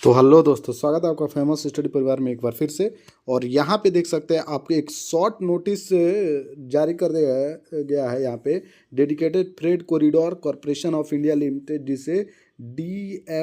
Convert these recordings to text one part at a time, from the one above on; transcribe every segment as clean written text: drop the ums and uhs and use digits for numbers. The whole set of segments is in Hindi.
तो हेलो दोस्तों, स्वागत है आपका फेमस स्टडी परिवार में एक बार फिर से। और यहाँ पे देख सकते हैं आपको एक शॉर्ट नोटिस जारी कर दिया गया है। यहाँ पे dedicated freight corridor corporation of India limited, जिसे DFCCIL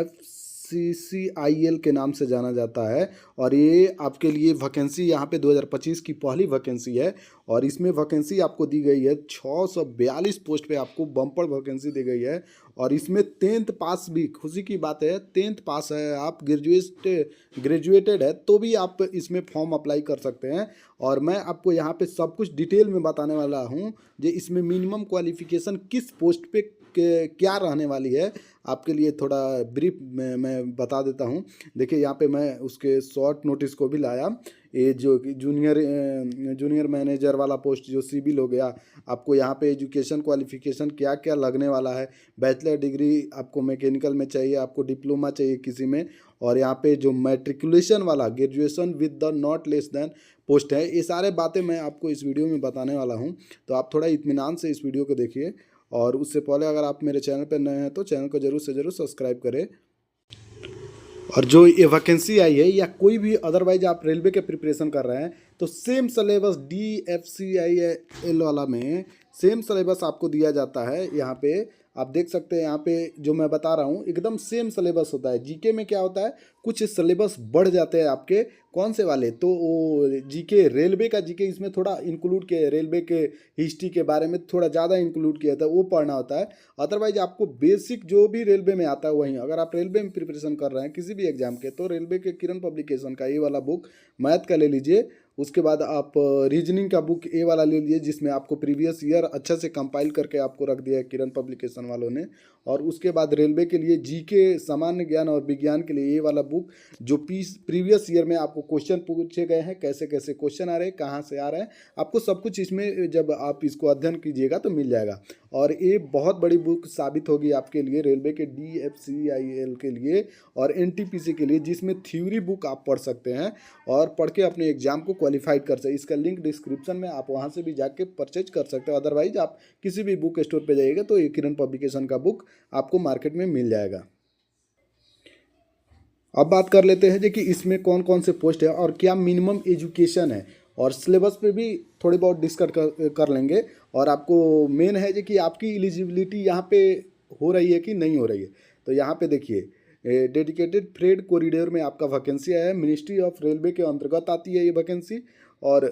के नाम से जाना जाता है। और ये आपके लिए वैकेंसी यहाँ पे 2025 की पहली वैकेंसी है। और इसमें वैकेंसी आपको दी गई है 642 पोस्ट पे आपको बम्पर वैकेंसी दी गई है। और इसमें 10th पास भी, खुशी की बात है, 10th पास है, आप ग्रेजुएटेड है तो भी आप इसमें फॉर्म अप्लाई कर सकते हैं। और मैं आपको यहाँ पे सब कुछ डिटेल में बताने वाला हूँ जो इसमें मिनिमम क्वालिफिकेशन किस पोस्ट पे क्या रहने वाली है। आपके लिए थोड़ा ब्रीफ में मैं बता देता हूँ। देखिए यहाँ पे मैं उसके शॉर्ट नोटिस को भी लाया। ये जो जूनियर मैनेजर वाला पोस्ट जो सिविल हो गया, आपको यहाँ पे एजुकेशन क्वालिफिकेशन क्या क्या लगने वाला है। बैचलर डिग्री आपको मैकेनिकल में चाहिए, आपको डिप्लोमा चाहिए किसी में। और यहाँ पे जो मैट्रिकुलेशन वाला graduation with the not less than post है, ये सारे बातें मैं आपको इस वीडियो में बताने वाला हूँ। तो आप थोड़ा इत्मीनान से इस वीडियो को देखिए। और उससे पहले अगर आप मेरे चैनल पर नए हैं तो चैनल को जरूर से जरूर सब्सक्राइब करें। और जो ये वैकेंसी आई है, या कोई भी अदरवाइज आप रेलवे के प्रिपरेशन कर रहे हैं तो सेम सिलेबस DFCIL वाला में सेम सिलेबस आपको दिया जाता है। यहाँ पे आप देख सकते हैं, यहाँ पे जो मैं बता रहा हूँ एकदम सेम सिलेबस होता है। जीके में क्या होता है, कुछ सिलेबस बढ़ जाते हैं आपके। कौन से वाले, तो वो जीके, रेलवे का जीके इसमें थोड़ा इंक्लूड किया, रेलवे के हिस्ट्री के बारे में थोड़ा ज़्यादा इंक्लूड किया था, वो पढ़ना होता है। अदरवाइज आपको बेसिक जो भी रेलवे में आता है वहीं, अगर आप रेलवे में प्रिपरेशन कर रहे हैं किसी भी एग्जाम के, तो रेलवे के किरण पब्लिकेशन का ये वाला बुक मैथ का ले लीजिए। उसके बाद आप रीजनिंग का बुक ए वाला ले लीजिए, जिसमें आपको प्रीवियस ईयर अच्छा से कंपाइल करके आपको रख दिया है किरण पब्लिकेशन वालों ने। और उसके बाद रेलवे के लिए जीके, सामान्य ज्ञान और विज्ञान के लिए ये वाला बुक, जो प्रीवियस ईयर में आपको क्वेश्चन पूछे गए हैं, कैसे कैसे क्वेश्चन आ रहे हैं, कहाँ से आ रहे हैं, आपको सब कुछ इसमें जब आप इसको अध्ययन कीजिएगा तो मिल जाएगा। और ये बहुत बड़ी बुक साबित होगी आपके लिए, रेलवे के DFCIL के लिए और NTPC के लिए, जिसमें थ्योरी बुक आप पढ़ सकते हैं और पढ़ के अपने एग्जाम को क्वालिफाइड कर सकते हैं। इसका लिंक डिस्क्रिप्शन में, आप वहाँ से भी जाके परचेज कर सकते हो। अदरवाइज आप किसी भी बुक स्टोर पे जाइएगा तो ये किरण पब्लिकेशन का बुक आपको मार्केट में मिल जाएगा। अब बात कर लेते हैं कि इसमें कौन कौन से पोस्ट है और क्या मिनिमम एजुकेशन है, और सिलेबस पे भी थोड़ी बहुत डिस्कस कर लेंगे। और आपको मेन है कि आपकी एलिजिबिलिटी यहाँ पे हो रही है कि नहीं हो रही है। तो यहाँ पे देखिए, डेडिकेटेड फ्रेट कॉरिडोर में आपका वैकेंसी है, मिनिस्ट्री ऑफ रेलवे के अंतर्गत आती है ये वैकेंसी। और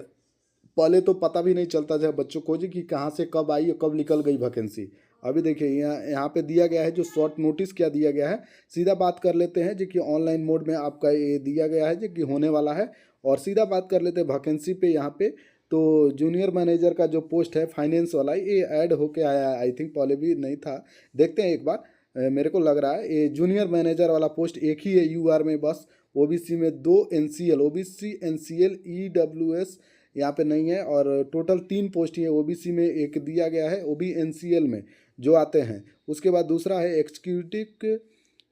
पहले तो पता भी नहीं चलता था बच्चों को जी कि कहाँ से कब आई और कब निकल गई वैकेंसी। अभी देखिए यहाँ पे दिया गया है जो शॉर्ट नोटिस क्या दिया गया है। सीधा बात कर लेते हैं जी कि ऑनलाइन मोड में आपका ये दिया गया है जी कि होने वाला है। और सीधा बात कर लेते हैं वैकेंसी पे। यहाँ पे तो जूनियर मैनेजर का जो पोस्ट है फाइनेंस वाला, ये ऐड होके आया है, आई थिंक पहले भी नहीं था। देखते हैं एक बार। मेरे को लग रहा है ये जूनियर मैनेजर वाला पोस्ट एक ही है UR में बस। OBC में 2 NCL, OBC NCL EWS यहाँ पे नहीं है। और टोटल 3 पोस्ट ही है। OBC में एक दिया गया है, वो भी NCL में जो आते हैं। उसके बाद दूसरा है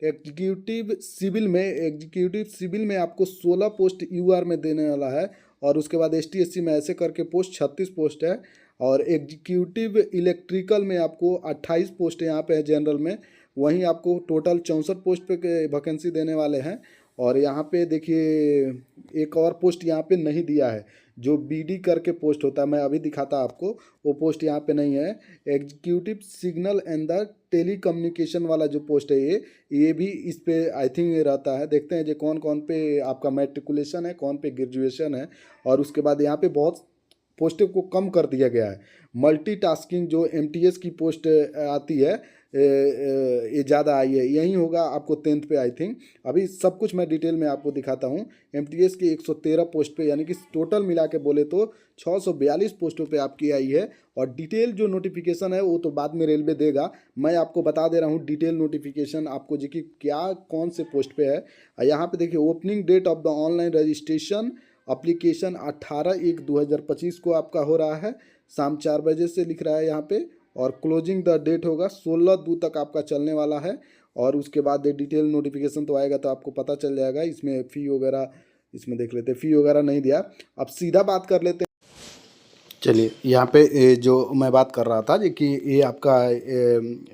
एग्जीक्यूटिव सिविल में आपको 16 पोस्ट UR में देने वाला है। और उसके बाद ST SC में ऐसे करके पोस्ट 36 पोस्ट है। और एग्जीक्यूटिव इलेक्ट्रिकल में आपको 28 पोस्ट यहाँ पे है जनरल में। वहीं आपको टोटल 64 पोस्ट पे वैकेंसी देने वाले हैं। और यहाँ पे देखिए एक और पोस्ट यहाँ पे नहीं दिया है, जो BD करके पोस्ट होता है, मैं अभी दिखाता आपको, वो पोस्ट यहाँ पे नहीं है। Executive signal and the telecommunication वाला जो पोस्ट है ये भी इस पे आई थिंक रहता है। देखते हैं जो कौन कौन पे आपका मैट्रिकुलेशन है, कौन पे ग्रेजुएशन है। और उसके बाद यहाँ पे बहुत पोस्टों को कम कर दिया गया है। मल्टीटास्किंग जो MTS की पोस्ट आती है, ये ज़्यादा आई है, यही होगा आपको 10th पे आई थिंक। अभी सब कुछ मैं डिटेल में आपको दिखाता हूँ। MTS की 113 पोस्ट पे, यानी कि टोटल मिला के बोले तो 642 पोस्टों पे आपकी आई है। और डिटेल जो नोटिफिकेशन है वो तो बाद में रेलवे देगा, मैं आपको बता दे रहा हूँ डिटेल नोटिफिकेशन आपको जी कि क्या कौन से पोस्ट पे है। यहाँ पे देखिए, opening date of the online registration application 18/1/2025 को आपका हो रहा है, शाम 4 बजे से लिख रहा है यहाँ पे। और क्लोजिंग द डेट होगा 16/2 तक आपका चलने वाला है। और उसके बाद डिटेल नोटिफिकेशन तो आएगा तो आपको पता चल जाएगा। इसमें फ़ी वगैरह, इसमें देख लेते हैं, फ़ी वगैरह नहीं दिया। अब सीधा बात कर लेते हैं। चलिए यहाँ पे जो मैं बात कर रहा था कि ये आपका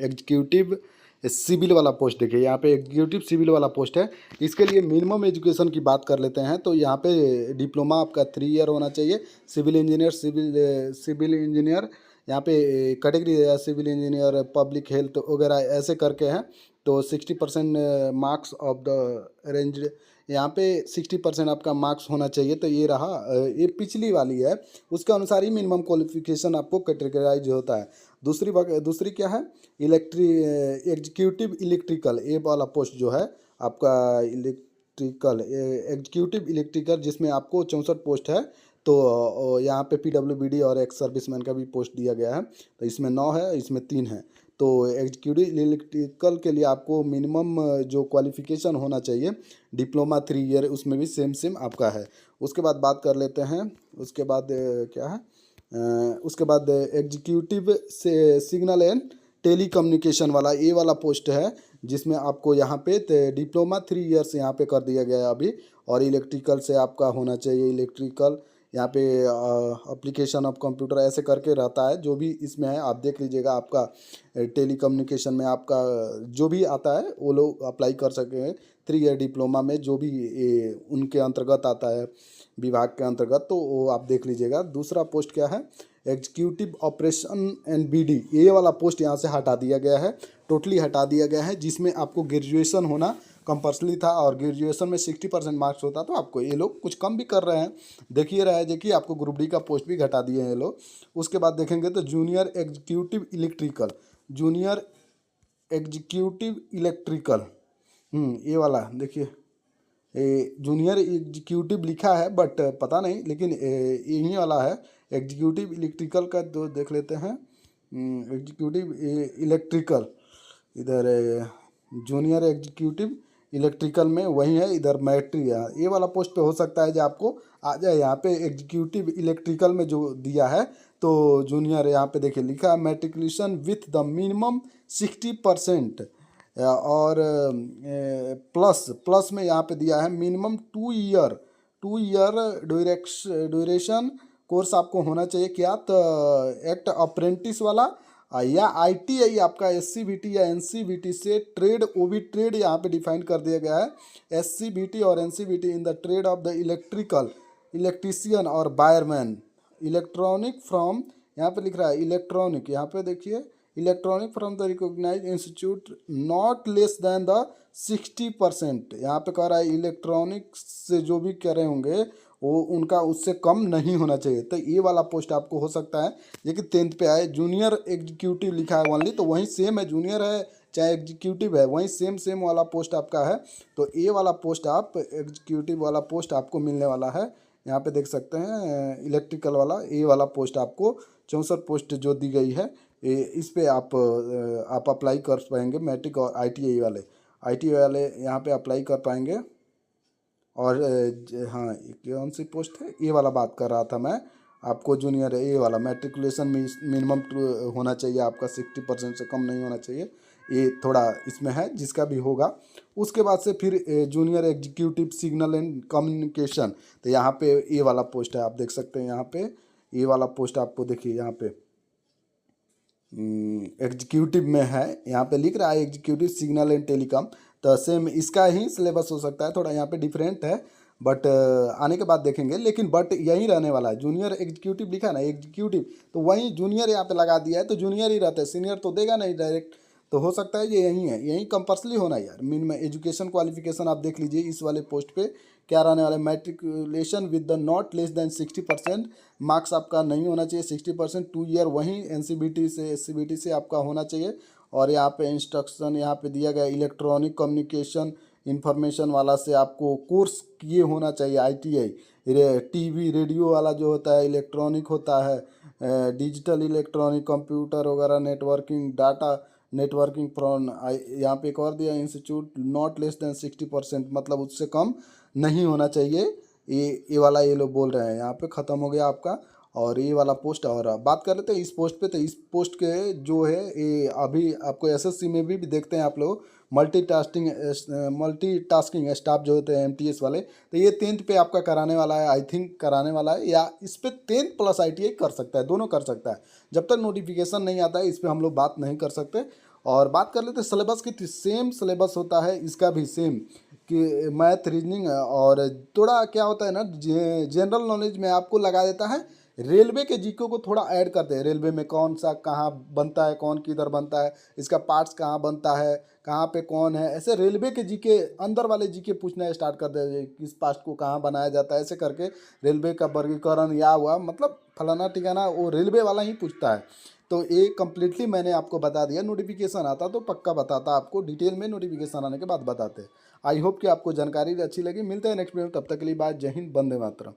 एग्जीक्यूटिव सिविल वाला पोस्ट देखिए, यहाँ पे एग्जीक्यूटिव सिविल वाला पोस्ट है। इसके लिए मिनिमम एजुकेशन की बात कर लेते हैं तो यहाँ पे डिप्लोमा आपका 3 ईयर होना चाहिए। सिविल इंजीनियर, सिविल इंजीनियर यहाँ पे category civil engineer, public health वगैरह ऐसे करके हैं। तो 60% मार्क्स ऑफ द रेंज, यहाँ पे 60% आपका मार्क्स होना चाहिए। तो ये रहा, ये पिछली वाली है, उसके अनुसार ही मिनिमम क्वालिफिकेशन आपको कैटेगराइज होता है। दूसरी क्या है, एग्जीक्यूटिव इलेक्ट्रिकल, ये वाला पोस्ट जो है आपका इलेक्ट्रिकल एग्जीक्यूटिव इलेक्ट्रिकल, जिसमें आपको 64 पोस्ट है। तो यहाँ पे PWBD और एक्स सर्विसमैन का भी पोस्ट दिया गया है। तो इसमें 9 है, इसमें 3 है। तो एग्जीक्यूटिव इलेक्ट्रिकल के लिए आपको मिनिमम जो क्वालिफिकेशन होना चाहिए डिप्लोमा 3 ईयर, उसमें भी सेम आपका है। उसके बाद बात कर लेते हैं, उसके बाद क्या है, उसके बाद एग्जीक्यूटिव से सिग्नल एंड टेली कम्युनिकेशन वाला, ये वाला पोस्ट है, जिसमें आपको यहाँ पे डिप्लोमा 3 ईयर्स यहाँ पे कर दिया गया है अभी। और इलेक्ट्रिकल से आपका होना चाहिए इलेक्ट्रिकल, यहाँ पे एप्लीकेशन ऑफ कंप्यूटर ऐसे करके रहता है। जो भी इसमें है आप देख लीजिएगा, आपका टेली कम्युनिकेशन में आपका जो भी आता है वो लोग अप्लाई कर सके हैं 3 ईयर डिप्लोमा में, जो भी उनके अंतर्गत आता है विभाग के अंतर्गत, तो वो आप देख लीजिएगा। दूसरा पोस्ट क्या है, एग्जीक्यूटिव ऑपरेशन एंड BD, ये वाला पोस्ट यहाँ से हटा दिया गया है, टोटली हटा दिया गया है, जिसमें आपको ग्रेजुएशन होना कंपल्सरी था और ग्रेजुएशन में 60% मार्क्स होता। तो आपको ये लोग कुछ कम भी कर रहे हैं, देखिए आपको ग्रुप D का पोस्ट भी घटा दिए हैं ये लोग। उसके बाद देखेंगे तो जूनियर एग्जीक्यूटिव इलेक्ट्रिकल, ये वाला देखिए, जूनियर एग्जीक्यूटिव लिखा है बट पता नहीं, लेकिन यही वाला है एग्जीक्यूटिव इलेक्ट्रिकल का। तो देख लेते हैं एग्जीक्यूटिव इलेक्ट्रिकल, इधर जूनियर एग्जीक्यूटिव इलेक्ट्रिकल में वही है, इधर मैट्री है। ये वाला पोस्ट पे हो सकता है जो आपको आ जाए। यहाँ पे एग्जीक्यूटिव इलेक्ट्रिकल में जो दिया है तो जूनियर, यहाँ पे देखिए लिखा है मैट्रिकुलेशन विथ द मिनिमम 60%, और प्लस में यहाँ पे दिया है मिनिमम 2 ईयर ड्यूरेशन कोर्स आपको होना चाहिए। क्या तो एक्ट अप्रेंटिस वाला, या ITI आपका SCVT या NCVT से ट्रेड, वो भी ट्रेड यहाँ पे डिफाइन कर दिया गया है। SCVT और NCVT in the trade of the electrician और वायरमैन, इलेक्ट्रॉनिक फ्रॉम, यहाँ पे लिख रहा है इलेक्ट्रॉनिक, यहाँ पे देखिए electronic from the recognise institute not less than the 60%, यहाँ पे कह रहा है इलेक्ट्रॉनिक से जो भी कह रहे होंगे वो उनका उससे कम नहीं होना चाहिए। तो ये वाला पोस्ट आपको हो सकता है ये कि 10th पे आए। जूनियर एग्जीक्यूटिव लिखा है ओनली, तो वहीं सेम है, जूनियर है चाहे एग्जीक्यूटिव है, वहीं सेम वाला पोस्ट आपका है। तो ये वाला पोस्ट आप एग्जीक्यूटिव वाला पोस्ट आपको मिलने वाला है। यहाँ पे देख सकते हैं इलेक्ट्रिकल वाला, ये वाला पोस्ट आपको 64 पोस्ट जो दी गई है, इस पे आप अप्लाई कर पाएंगे। मैट्रिक और ITI वाले यहाँ पे अप्लाई कर पाएंगे। और हाँ, कौन सी पोस्ट है, ये वाला बात कर रहा था मैं आपको, जूनियर है ये वाला, मैट्रिकुलेशन में मिनिमम होना चाहिए आपका, 60% से कम नहीं होना चाहिए। ये थोड़ा इसमें है, जिसका भी होगा। उसके बाद से फिर junior executive signal and communication, तो यहाँ पे ये वाला पोस्ट है, आप देख सकते हैं। यहाँ पे ये वाला पोस्ट आपको देखिए, यहाँ पे एग्जीक्यूटिव में है, यहाँ पे लिख रहा है एग्जीक्यूटिव सिग्नल एंड टेलीकॉम। तो सेम इसका ही सिलेबस हो सकता है, थोड़ा यहाँ पे डिफरेंट है, बट आने के बाद देखेंगे। लेकिन बट यही रहने वाला है, जूनियर एग्जीक्यूटिव लिखा ना एग्जीक्यूटिव, तो वहीं जूनियर यहाँ पे लगा दिया है, तो जूनियर ही रहता है, सीनियर तो देगा नहीं डायरेक्ट। तो हो सकता है ये यही है, यही कंपल्सरी होना यार। मिनिमम एजुकेशन क्वालिफिकेशन आप देख लीजिए इस वाले पोस्ट पे क्या रहने वाला है, matriculation with the not less than 60%, marks आपका नहीं होना चाहिए 60%, 2 ईयर वहीं NCVT से SCVT से आपका होना चाहिए। और यहाँ पे इंस्ट्रक्शन यहाँ पे दिया गया इलेक्ट्रॉनिक कम्युनिकेशन इंफॉर्मेशन वाला से आपको कोर्स किए होना चाहिए। ITI TV रेडियो वाला जो होता है इलेक्ट्रॉनिक होता है, डिजिटल इलेक्ट्रॉनिक कंप्यूटर वगैरह, नेटवर्किंग डाटा नेटवर्किंग फ्रॉम, यहाँ पे एक और दिया इंस्टीट्यूट नॉट लेस देन 60%, मतलब उससे कम नहीं होना चाहिए। ये वाला ये लोग बोल रहे हैं, यहाँ पे ख़त्म हो गया आपका। और ये वाला पोस्ट, और बात कर लेते हैं इस पोस्ट पे। तो इस पोस्ट के जो है ये अभी आपको SSC में भी देखते हैं आप लोग, मल्टीटास्किंग स्टाफ जो होते हैं MTS वाले, तो ये 10th पे आपका कराने वाला है, आई थिंक कराने वाला है, या इस पे 10th प्लस ITI कर सकता है, दोनों कर सकता है। जब तक नोटिफिकेशन नहीं आता है इस पर हम लोग बात नहीं कर सकते। और बात कर लेते हैं सिलेबस की, तो सेम सिलेबस होता है इसका भी, सेम कि मैथ रीजनिंग, और थोड़ा क्या होता है ना, जनरल नॉलेज में आपको लगा देता है, रेलवे के जीके को थोड़ा ऐड करते हैं, रेलवे में कौन सा कहाँ बनता है, कौन किधर बनता है, इसका पार्ट्स कहाँ बनता है, कहाँ पे कौन है, ऐसे रेलवे के जीके अंदर वाले जीके पूछना स्टार्ट कर दे, किस पार्ट को कहाँ बनाया जाता है, ऐसे करके रेलवे का वर्गीकरण या हुआ, मतलब फलाना ठिकाना, वो रेलवे वाला ही पूछता है। तो ये कम्प्लीटली मैंने आपको बता दिया, नोटिफिकेशन आता तो पक्का बताता आपको, डिटेल में नोटिफिकेशन आने के बाद बताते। आई होप कि आपको जानकारी अच्छी लगी। मिलते हैं नेक्स्ट वीडियो में, तब तक के लिए बाय, जय हिंद, वंदे मातरम।